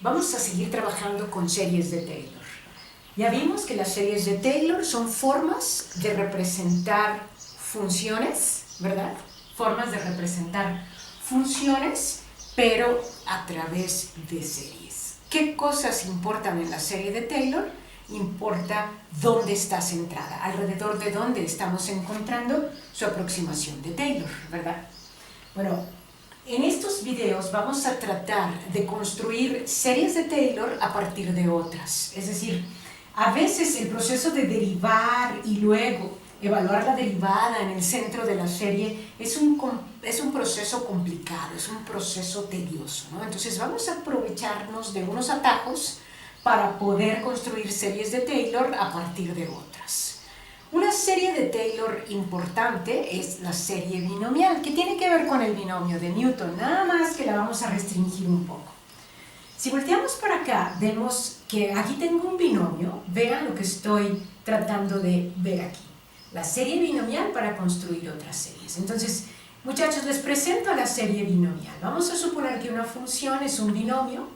Vamos a seguir trabajando con series de Taylor. Ya vimos que las series de Taylor son formas de representar funciones, ¿verdad? Formas de representar funciones, pero a través de series. ¿Qué cosas importan en la serie de Taylor? Importa dónde está centrada, alrededor de dónde estamos encontrando su aproximación de Taylor, ¿verdad? Bueno, en estos videos vamos a tratar de construir series de Taylor a partir de otras. Es decir, a veces el proceso de derivar y luego evaluar la derivada en el centro de la serie es un proceso complicado, es un proceso tedioso, ¿no? Entonces vamos a aprovecharnos de unos atajos para poder construir series de Taylor a partir de otras. Una serie de Taylor importante es la serie binomial, que tiene que ver con el binomio de Newton, nada más que la vamos a restringir un poco. Si volteamos para acá, vemos que aquí tengo un binomio, vean lo que estoy tratando de ver aquí. La serie binomial para construir otras series. Entonces, muchachos, les presento la serie binomial. Vamos a suponer que una función es un binomio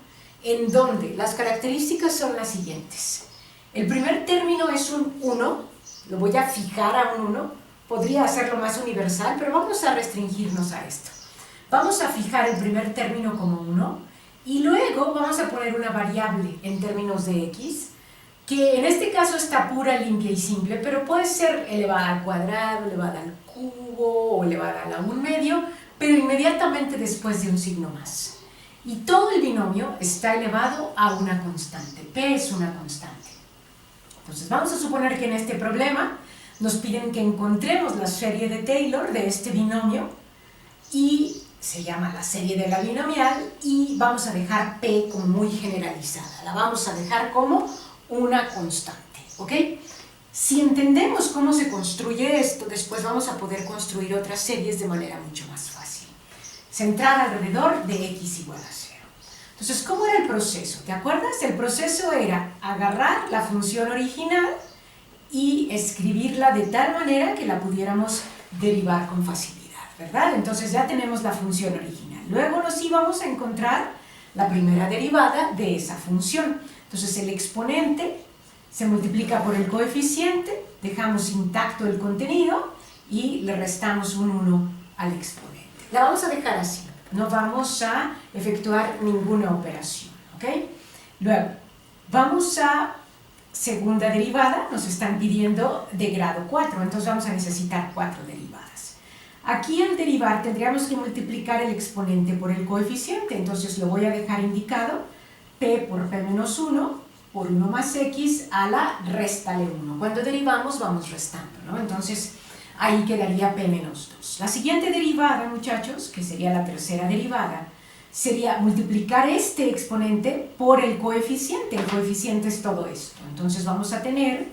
en donde las características son las siguientes. El primer término es un 1, lo voy a fijar a un 1, podría hacerlo más universal, pero vamos a restringirnos a esto. Vamos a fijar el primer término como 1 y luego vamos a poner una variable en términos de x, que en este caso está pura, limpia y simple, pero puede ser elevada al cuadrado, elevada al cubo o elevada a la 1/2, pero inmediatamente después de un signo más. Y todo el binomio está elevado a una constante, p es una constante. Entonces vamos a suponer que en este problema nos piden que encontremos la serie de Taylor de este binomio y se llama la serie de la binomial y vamos a dejar p como muy generalizada, la vamos a dejar como una constante, ¿ok? Si entendemos cómo se construye esto, después vamos a poder construir otras series de manera mucho más fácil. Centrada alrededor de x igual a 0. Entonces, ¿cómo era el proceso? ¿Te acuerdas? El proceso era agarrar la función original y escribirla de tal manera que la pudiéramos derivar con facilidad, ¿verdad? Entonces ya tenemos la función original. Luego nos íbamos a encontrar la primera derivada de esa función. Entonces el exponente se multiplica por el coeficiente, dejamos intacto el contenido y le restamos un 1 al exponente. La vamos a dejar así, no vamos a efectuar ninguna operación, ¿ok? Luego, vamos a segunda derivada, nos están pidiendo de grado 4, entonces vamos a necesitar 4 derivadas. Aquí al derivar tendríamos que multiplicar el exponente por el coeficiente, entonces lo voy a dejar indicado, p por p menos 1 por 1 más x a la réstale 1. Cuando derivamos vamos restando, ¿no? Entonces ahí quedaría p menos 2. La siguiente derivada, muchachos, que sería la tercera derivada, sería multiplicar este exponente por el coeficiente. El coeficiente es todo esto. Entonces vamos a tener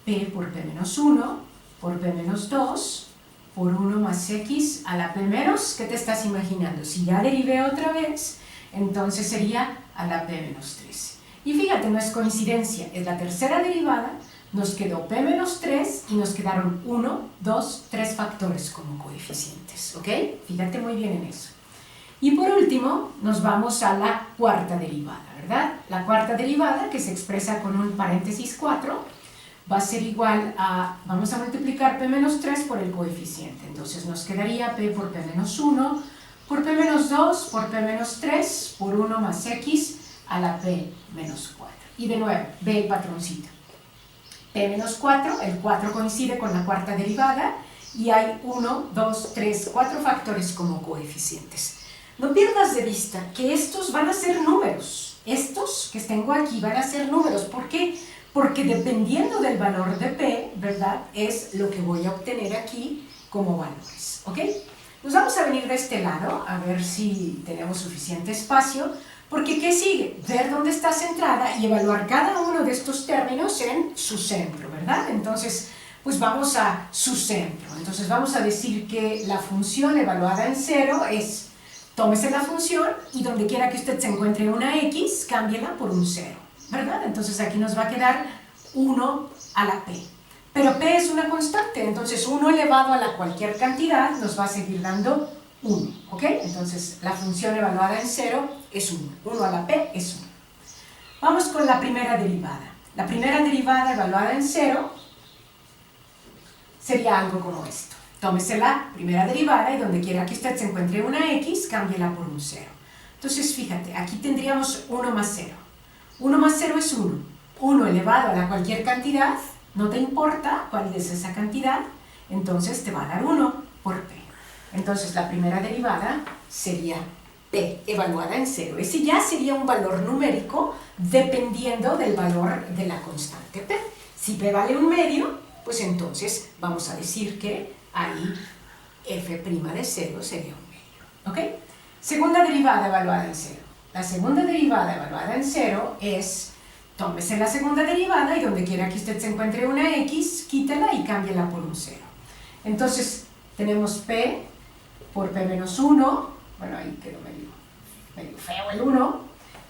p por p menos 1 por p menos 2 por 1 más x a la p menos, ¿qué te estás imaginando? Si ya derivé otra vez, entonces sería a la p menos 3. Y fíjate, no es coincidencia, es la tercera derivada, nos quedó p menos 3 y nos quedaron 1, 2, 3 factores como coeficientes, ¿ok? Fíjate muy bien en eso. Y por último, nos vamos a la cuarta derivada, ¿verdad? La cuarta derivada, que se expresa con un paréntesis 4, va a ser igual a, vamos a multiplicar p menos 3 por el coeficiente, entonces nos quedaría p por p menos 1, por p menos 2, por p menos 3, por 1 más x a la p menos 4. Y de nuevo, ve el patroncito. P menos 4, el 4 coincide con la cuarta derivada y hay 1, 2, 3, 4 factores como coeficientes. No pierdas de vista que estos van a ser números. Estos que tengo aquí van a ser números. ¿Por qué? Porque dependiendo del valor de p, ¿verdad? Es lo que voy a obtener aquí como valores, ¿ok? Nos vamos a venir de este lado a ver si tenemos suficiente espacio, porque ¿qué sigue? Ver dónde está centrada y evaluar cada uno de estos términos en su centro, ¿verdad? Entonces, pues vamos a su centro. Entonces vamos a decir que la función evaluada en 0 es, tómese la función y donde quiera que usted se encuentre una x, cámbiela por un 0, ¿verdad? Entonces aquí nos va a quedar 1 a la p. Pero p es una constante, entonces 1 elevado a la cualquier cantidad nos va a seguir dando 1, ¿ok? Entonces la función evaluada en 0 es 1, 1 a la p es 1. Vamos con la primera derivada. La primera derivada evaluada en 0 sería algo como esto. Tómese la primera derivada y donde quiera que usted se encuentre una x, cámbiela por un 0. Entonces, fíjate, aquí tendríamos 1 más 0. 1 más 0 es 1. 1 elevado a la cualquier cantidad, no te importa cuál es esa cantidad, entonces te va a dar 1 por p. Entonces, la primera derivada sería p evaluada en 0. Ese ya sería un valor numérico dependiendo del valor de la constante p. Si p vale un medio, pues entonces vamos a decir que ahí f' de 0 sería un medio. ¿Ok? Segunda derivada evaluada en 0. La segunda derivada evaluada en 0 es, tómese la segunda derivada y donde quiera que usted se encuentre una x, quítela y cámbiela por un 0. Entonces, tenemos p por p menos 1, bueno, ahí quedó medio feo el 1,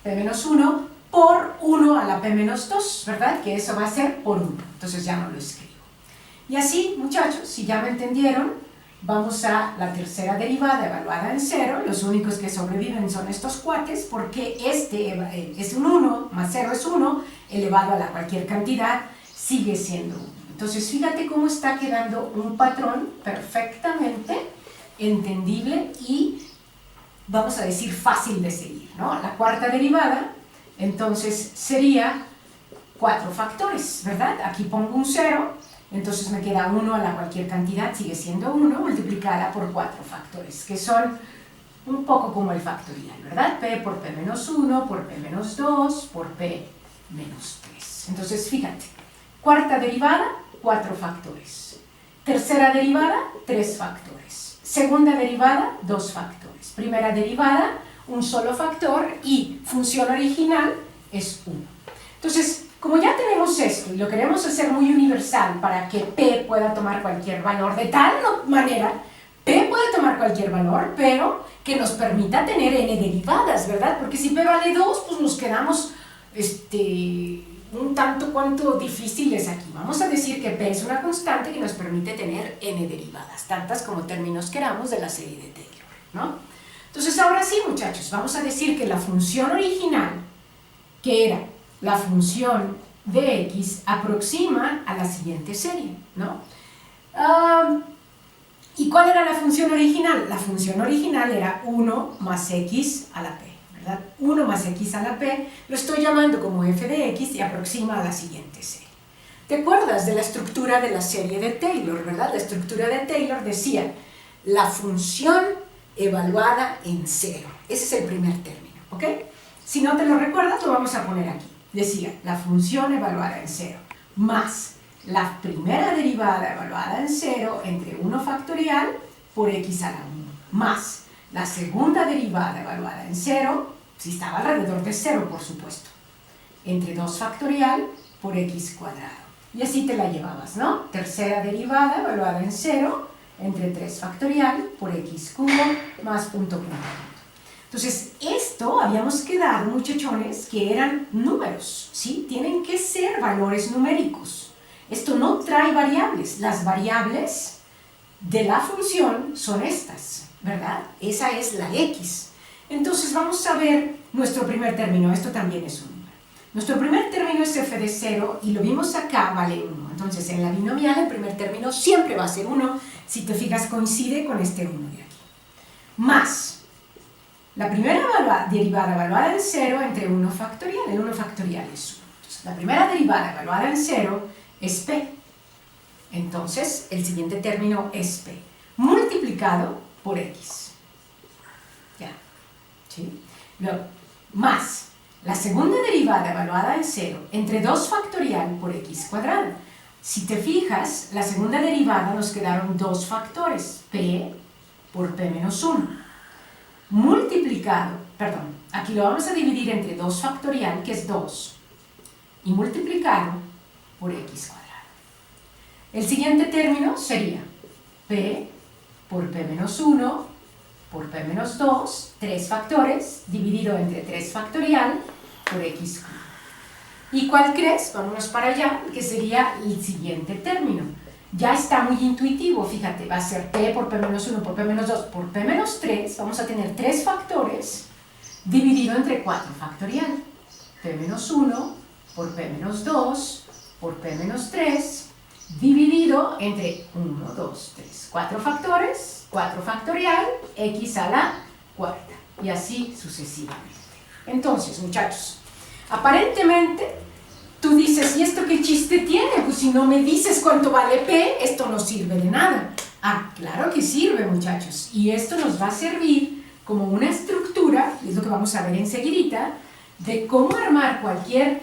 p menos 1 por 1 a la p menos 2, ¿verdad? Que eso va a ser por 1, entonces ya no lo escribo. Y así, muchachos, si ya me entendieron, vamos a la tercera derivada evaluada en 0, los únicos que sobreviven son estos cuates, porque este es un 1, más 0 es 1, elevado a la cualquier cantidad, sigue siendo 1. Entonces, fíjate cómo está quedando un patrón perfectamente entendible y, vamos a decir, fácil de seguir, ¿no? La cuarta derivada, entonces, sería 4 factores, ¿verdad? Aquí pongo un 0, entonces me queda 1 a la cualquier cantidad, sigue siendo 1, multiplicada por 4 factores, que son un poco como el factorial, ¿verdad? P por P menos 1, por P menos 2, por P menos 3. Entonces, fíjate, cuarta derivada, 4 factores. Tercera derivada, 3 factores. Segunda derivada, 2 factores. Primera derivada, un solo factor y función original es 1. Entonces, como ya tenemos esto y lo queremos hacer muy universal para que P pueda tomar cualquier valor, de tal manera, P puede tomar cualquier valor, pero que nos permita tener n derivadas, ¿verdad? Porque si P vale 2, pues nos quedamos un tanto cuanto difíciles aquí. Vamos a decir que P es una constante que nos permite tener n derivadas, tantas como términos queramos de la serie de Taylor, ¿no? Entonces, ahora sí, muchachos, vamos a decir que la función original, que era la función de x, aproxima a la siguiente serie, ¿no? ¿Y cuál era la función original? La función original era 1 más x a la p, ¿verdad? 1 más x a la p, lo estoy llamando como f de x y aproxima a la siguiente serie. ¿Te acuerdas de la estructura de la serie de Taylor, verdad? La estructura de Taylor decía la función evaluada en 0. Ese es el primer término, ¿ok? Si no te lo recuerdas, lo vamos a poner aquí. Decía, la función evaluada en 0 más la primera derivada evaluada en 0 entre 1 factorial por x a la 1 más la segunda derivada evaluada en 0, si estaba alrededor de 0 por supuesto, entre 2 factorial por x cuadrado. Y así te la llevabas, ¿no? Tercera derivada evaluada en 0 entre 3 factorial por x cubo más punto. Entonces, esto habíamos quedado, muchachones, que eran números, ¿sí? Tienen que ser valores numéricos. Esto no trae variables. Las variables de la función son estas, ¿verdad? Esa es la x. Entonces, vamos a ver nuestro primer término. Esto también es un número. Nuestro primer término es f de 0 y lo vimos acá, vale 1. Entonces, en la binomial, el primer término siempre va a ser 1. Si te fijas, coincide con este 1 de aquí. Más la primera derivada evaluada en 0 entre 1 factorial. El 1 factorial es 1. Entonces, la primera derivada evaluada en 0 es p. Entonces, el siguiente término es p multiplicado por x. Ya. ¿Sí? Luego, más la segunda derivada evaluada en 0 entre 2 factorial por x cuadrado. Si te fijas, la segunda derivada nos quedaron 2 factores, p por p menos 1. Multiplicado, perdón, aquí lo vamos a dividir entre 2 factorial, que es 2, y multiplicado por x cuadrado. El siguiente término sería p por p menos 1 por p menos 2, 3 factores, dividido entre 3 factorial por x cuadrado. ¿Y cuál crees? Vámonos para allá, que sería el siguiente término. Ya está muy intuitivo, fíjate, va a ser p por p menos 1 por p menos 2 por p menos 3, vamos a tener 3 factores dividido entre 4 factorial. P menos 1 por P menos 2 por P menos 3 dividido entre 1, 2, 3, 4 factores, 4 factorial, x a la cuarta, y así sucesivamente. Entonces, muchachos, aparentemente tú dices, ¿y esto qué chiste tiene? Pues si no me dices cuánto vale P, esto no sirve de nada. Ah, claro que sirve, muchachos, y esto nos va a servir como una estructura, y es lo que vamos a ver enseguidita, de cómo armar cualquier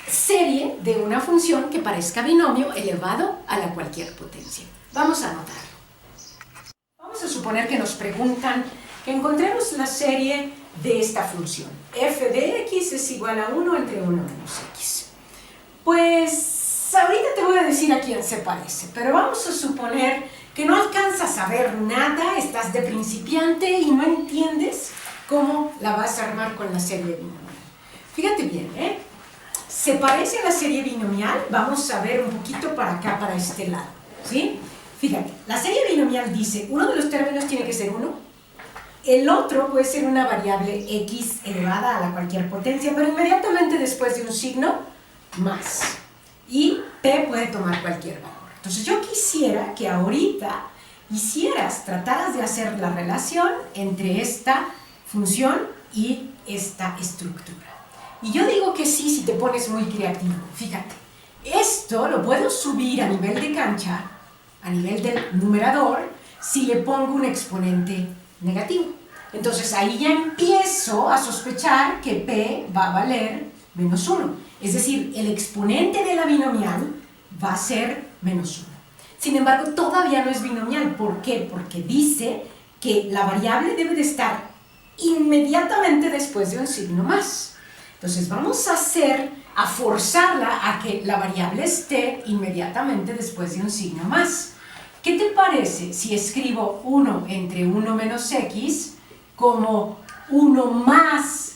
serie de una función que parezca binomio elevado a la cualquier potencia. Vamos a anotarlo. Vamos a suponer que nos preguntan que encontremos la serie de esta función. F de x es igual a 1 entre 1 menos x. Pues ahorita te voy a decir a quién se parece, pero vamos a suponer que no alcanzas a ver nada, estás de principiante y no entiendes cómo la vas a armar con la serie binomial. Fíjate bien, ¿eh? Se parece a la serie binomial, vamos a ver un poquito para acá, para este lado, ¿sí? Fíjate, la serie binomial dice, uno de los términos tiene que ser 1, el otro puede ser una variable x elevada a la cualquier potencia, pero inmediatamente después de un signo más, y p puede tomar cualquier valor. Entonces yo quisiera que ahorita trataras de hacer la relación entre esta función y esta estructura. Y yo digo que sí, si te pones muy creativo. Fíjate, esto lo puedo subir a nivel de cancha, a nivel del numerador, si le pongo un exponente negativo. Entonces ahí ya empiezo a sospechar que P va a valer menos 1. Es decir, el exponente de la binomial va a ser menos 1. Sin embargo, todavía no es binomial. ¿Por qué? Porque dice que la variable debe de estar inmediatamente después de un signo más. Entonces vamos a forzarla a que la variable esté inmediatamente después de un signo más. ¿Qué te parece si escribo 1 entre 1 menos x como 1 más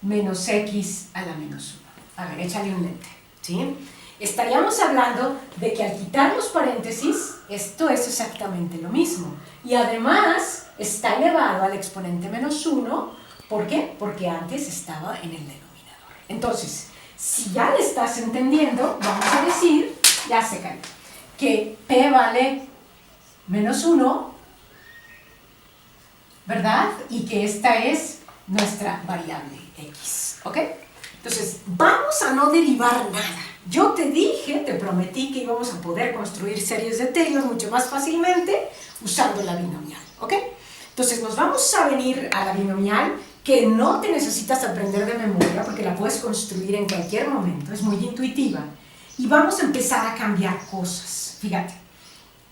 menos x a la menos 1? A ver, échale un lente, ¿sí? Estaríamos hablando de que al quitar los paréntesis, esto es exactamente lo mismo. Y además está elevado al exponente menos 1. ¿Por qué? Porque antes estaba en el denominador. Entonces, si ya le estás entendiendo, vamos a decir, ya se cayó, que P vale menos 1, ¿verdad? Y que esta es nuestra variable x, ¿ok? Entonces, vamos a no derivar nada. Yo te dije, te prometí que íbamos a poder construir series de Taylor mucho más fácilmente usando la binomial, ¿ok? Entonces, nos vamos a venir a la binomial, que no te necesitas aprender de memoria porque la puedes construir en cualquier momento, es muy intuitiva. Y vamos a empezar a cambiar cosas. Fíjate,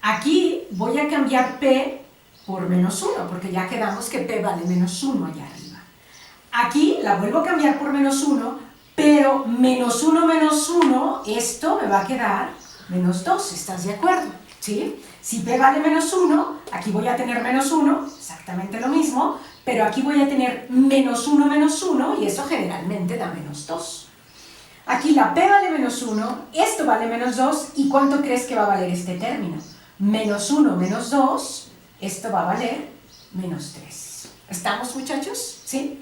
aquí voy a cambiar P por menos 1, porque ya quedamos que P vale menos 1 allá arriba. Aquí la vuelvo a cambiar por menos 1, pero menos 1 menos 1, esto me va a quedar menos 2, ¿estás de acuerdo? ¿Sí? Si P vale menos 1, aquí voy a tener menos 1, exactamente lo mismo, pero aquí voy a tener menos 1, y eso generalmente da menos 2. Aquí la P vale menos 1, esto vale menos 2, ¿y cuánto crees que va a valer este término? Menos 1 menos 2, esto va a valer menos 3. ¿Estamos, muchachos? ¿Sí?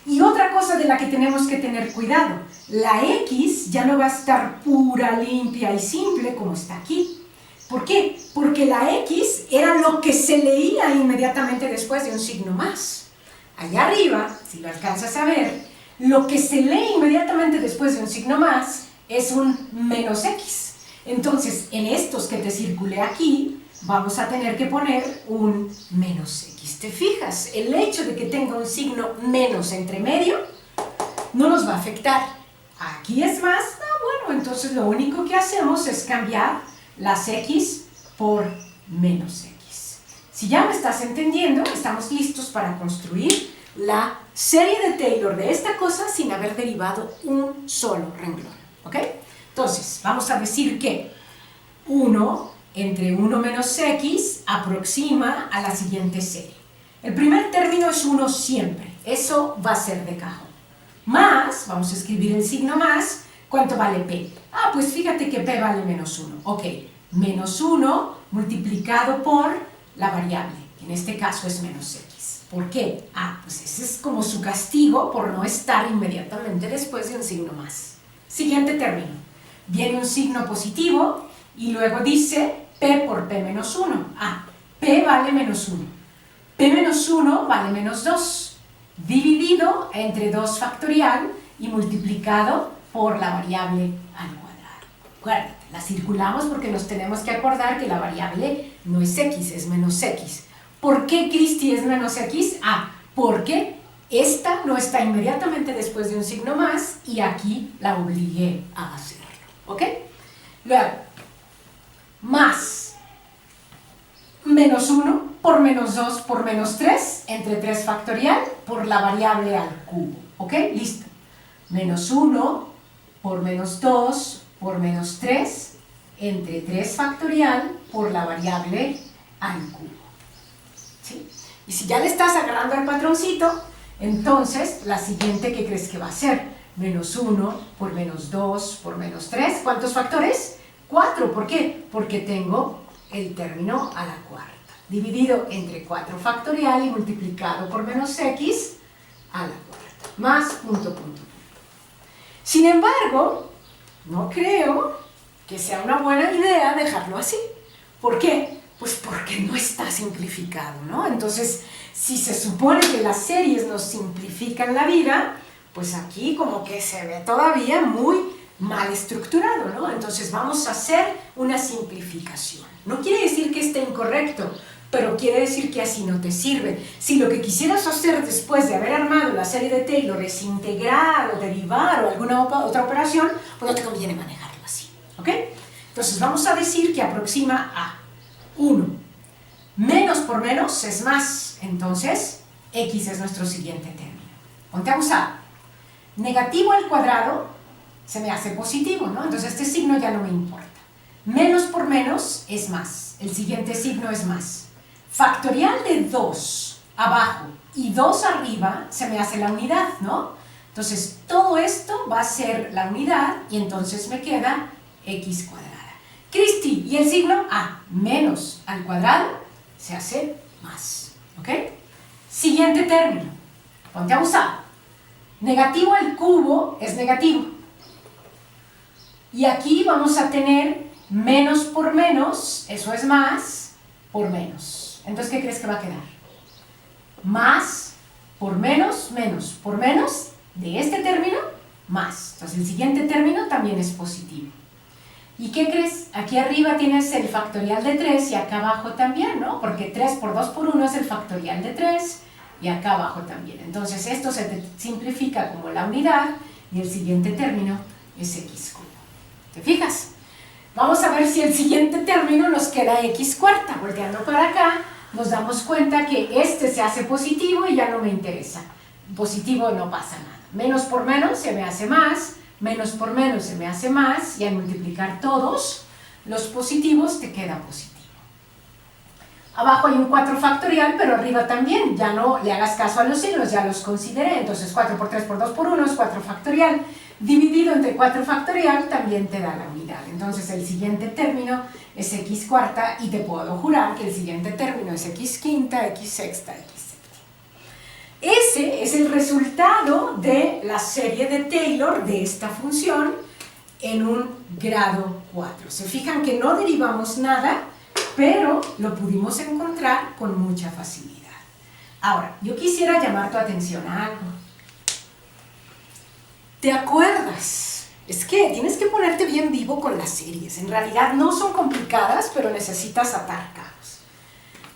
Y otra cosa de la que tenemos que tener cuidado, la X ya no va a estar pura, limpia y simple como está aquí. ¿Por qué? Porque la X era lo que se leía inmediatamente después de un signo más. Allá arriba, si lo alcanzas a ver, lo que se lee inmediatamente después de un signo más es un menos X. Entonces, en estos que te circulé aquí, vamos a tener que poner un menos X. ¿Te fijas? El hecho de que tenga un signo menos entre medio no nos va a afectar. Aquí es más, bueno, entonces lo único que hacemos es cambiar las X por menos X. Si ya me estás entendiendo, estamos listos para construir la serie de Taylor de esta cosa sin haber derivado un solo renglón, ¿ok? Entonces, vamos a decir que 1 entre 1 menos x aproxima a la siguiente serie. El primer término es 1 siempre, eso va a ser de cajón. Más, vamos a escribir el signo más, ¿cuánto vale P? Ah, pues fíjate que P vale menos 1. Ok, menos 1 multiplicado por la variable, que en este caso es menos x. ¿Por qué? Ah, pues ese es como su castigo por no estar inmediatamente después de un signo más. Siguiente término. Viene un signo positivo y luego dice P por P menos 1. Ah, P vale menos 1. P menos 1 vale menos 2. Dividido entre 2 factorial y multiplicado por la variable al cuadrado. Acuérdate, la circulamos porque nos tenemos que acordar que la variable no es x, es menos x. ¿Por qué, Cristi, es menos x? Ah, porque esta no está inmediatamente después de un signo más y aquí la obligué a hacerlo. ¿Ok? Luego, más menos 1 por menos 2 por menos 3 entre 3 factorial por la variable al cubo. ¿Ok? Listo. Menos 1 por menos 2 por menos 3 entre 3 factorial por la variable al cubo. ¿Sí? Y si ya le estás agarrando el patroncito, entonces la siguiente, ¿qué crees que va a ser? Menos 1 por menos 2 por menos 3. ¿Cuántos factores? 4. ¿Por qué? Porque tengo el término a la cuarta. Dividido entre 4 factorial y multiplicado por menos x a la cuarta. Más punto, punto, punto. Sin embargo, no creo que sea una buena idea dejarlo así. ¿Por qué? Pues porque no está simplificado, ¿no? Entonces, si se supone que las series nos simplifican la vida, pues aquí como que se ve todavía muy mal estructurado, ¿no? Entonces vamos a hacer una simplificación. No quiere decir que esté incorrecto, pero quiere decir que así no te sirve. Si lo que quisieras hacer después de haber armado la serie de Taylor es integrar o derivar o alguna otra operación, pues no te conviene manejarlo así, ¿ok? Entonces vamos a decir que aproxima a 1. Menos por menos es más, entonces x es nuestro siguiente término. Ponte a usar. Negativo al cuadrado se me hace positivo, ¿no? Entonces este signo ya no me importa. Menos por menos es más. El siguiente signo es más. Factorial de 2 abajo y 2 arriba se me hace la unidad, ¿no? Entonces todo esto va a ser la unidad y entonces me queda x cuadrada. Cristi, ¿y el signo? Ah, menos al cuadrado se hace más, ¿ok? Siguiente término. Ponte a usar. Negativo al cubo es negativo. Y aquí vamos a tener menos por menos, eso es más, por menos. Entonces, ¿qué crees que va a quedar? Más por menos, menos por menos de este término, más. Entonces, el siguiente término también es positivo. ¿Y qué crees? Aquí arriba tienes el factorial de 3 y acá abajo también, ¿no? Porque 3 por 2 por 1 es el factorial de 3 y acá abajo también. Entonces, esto se te simplifica como la unidad y el siguiente término es x cubo. ¿Te fijas? Vamos a ver si el siguiente término nos queda x cuarta. Volteando para acá, nos damos cuenta que este se hace positivo y ya no me interesa. Positivo no pasa nada. Menos por menos se me hace más, menos por menos se me hace más, y al multiplicar todos los positivos te queda positivo. Abajo hay un 4 factorial, pero arriba también. Ya no le hagas caso a los signos, ya los consideré. Entonces 4 por 3 por 2 por 1 es 4 factorial. Dividido entre 4 factorial también te da la unidad. Entonces el siguiente término es x cuarta y te puedo jurar que el siguiente término es x quinta, x sexta, x séptima. Ese es el resultado de la serie de Taylor de esta función en un grado 4. Se fijan que no derivamos nada, pero lo pudimos encontrar con mucha facilidad. Ahora, yo quisiera llamar tu atención a algo. ¿Te acuerdas? Es que tienes que ponerte bien vivo con las series. En realidad no son complicadas, pero necesitas atar cabos.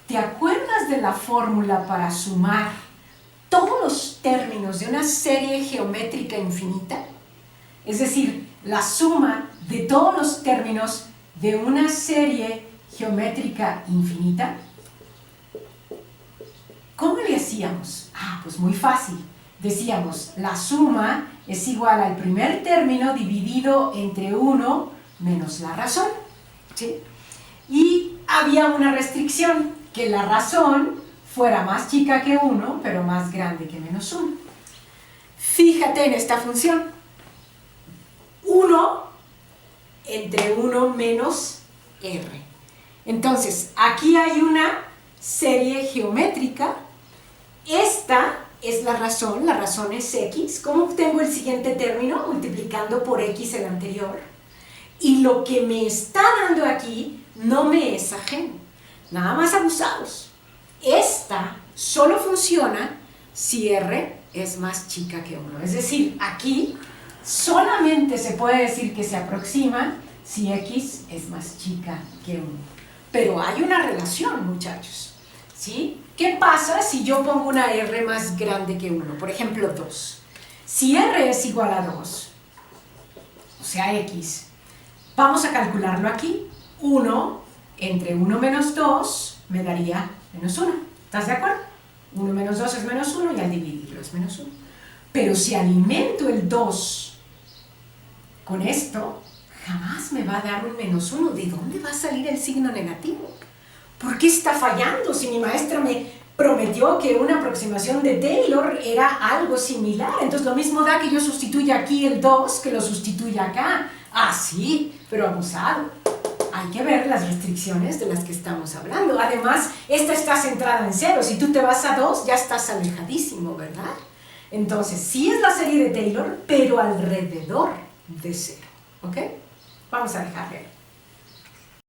¿Te acuerdas de la fórmula para sumar todos los términos de una serie geométrica infinita? Es decir, la suma de todos los términos de una serie geométrica infinita. ¿Cómo le hacíamos? Ah, pues muy fácil. Decíamos, la suma es igual al primer término dividido entre 1 menos la razón, ¿sí? Y había una restricción, que la razón fuera más chica que 1, pero más grande que menos 1. Fíjate en esta función. 1 entre 1 menos r. Entonces, aquí hay una serie geométrica. esta es la razón es x. ¿Cómo obtengo el siguiente término? Multiplicando por x el anterior. Y lo que me está dando aquí no me es ajeno. Nada más abusados. Esta solo funciona si r es más chica que 1. Es decir, aquí solamente se puede decir que se aproxima si x es más chica que 1. Pero hay una relación, muchachos, ¿sí? ¿Qué pasa si yo pongo una r más grande que 1? Por ejemplo, 2. Si r es igual a 2, o sea, x, vamos a calcularlo aquí. 1 entre 1 menos 2 me daría menos 1. ¿Estás de acuerdo? 1 menos 2 es menos 1 y al dividirlo es menos 1. Pero si alimento el 2 con esto, jamás me va a dar un menos 1. ¿De dónde va a salir el signo negativo? ¿Por qué está fallando si mi maestra me prometió que una aproximación de Taylor era algo similar? Entonces lo mismo da que yo sustituya aquí el 2 que lo sustituya acá. Ah, sí, pero abusado. Hay que ver las restricciones de las que estamos hablando. Además, esta está centrada en 0. Si tú te vas a 2, ya estás alejadísimo, ¿verdad? Entonces, sí es la serie de Taylor, pero alrededor de 0. ¿Ok? Vamos a dejarle ahí.